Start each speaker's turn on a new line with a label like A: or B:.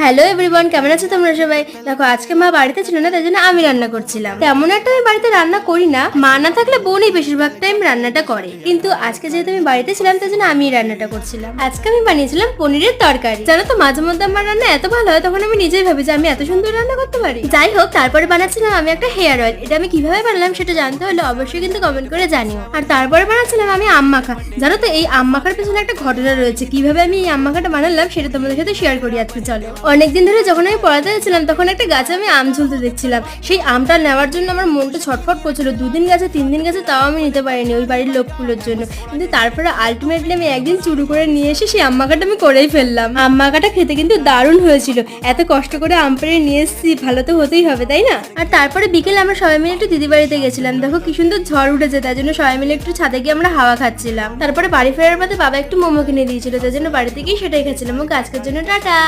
A: Hello everyone, কেমন আছো তোমরা সবাই? দেখো আজকে মা বাড়িতে ছিল না, তাই জন্য আমি রান্না করছিলাম। তেমন একটা আমি বাড়িতে রান্না করি না, মা না থাকলে বোনই বেশিরভাগ টাইম রান্নাটা করে, কিন্তু আজকে যেহেতু আমি বাড়িতে ছিলাম তাই জন্য আমি রান্নাটা করছিলাম। আজকে আমি বানিয়েছিলাম পনিরের তরকারি। জানো তো মাঝে মধ্যে আমার রান্না এত ভালো হয় তখন আমি নিজেই ভাবি যে আমি এত সুন্দর রান্না করতে পারি। যাই হোক, তারপরে বানাচ্ছিলাম আমি একটা হেয়ার অয়েল। এটা আমি কিভাবে বানালাম সেটা জানতে হলে অবশ্যই কিন্তু কমেন্ট করে জানিও। আর তারপরে বানাচ্ছিলাম আমি আম মাখা। জানো তো এই আম মাখার পেছনে একটা ঘটনা রয়েছে, কিভাবে আমি এই আম মাখাটা বানালাম সেটা তোমাদের সাথে শেয়ার করি আজকে। চলো। অনেকদিন ধরে যখন আমি পড়াতে যাচ্ছিলাম তখন একটা গাছে আমি আম ঝুলতে দেখছিলাম। সেই আমটা নেওয়ার জন্য আমার মনটা ছটফট করছিল। 2 দিন গাছে 3 দিন গাছে তাও আমি নিতে পারিনি ওই বাড়ির লোকগুলোর জন্য। কিন্তু তারপরে আলটিমেটলি আমি একদিন চুরু করে নিয়ে এসে সেই আম মাখাটা আমি করেই ফেললাম। আম মাখাটা খেতে কিন্তু দারুণ হয়েছিল। এত কষ্ট করে আম পেড়ে নিয়ে এসেছি, ভালো তো হতেই হবে তাই না? আর তারপরে বিকেলে আমরা সবাই মিলে একটু দিদি বাড়িতে গেছিলাম। দেখো কি সুন্দর ঝড় উঠেছে, তাই জন্য সবাই মিলে একটু ছাদে গিয়ে আমরা হাওয়া খাচ্ছিলাম। তারপরে বাড়ি ফেরার পথে বাবা একটু মোমো কিনে দিয়েছিল, তাই জন্য বাড়িতে গিয়ে সেটাই খাচ্ছিলাম। আজকের জন্য টাটা।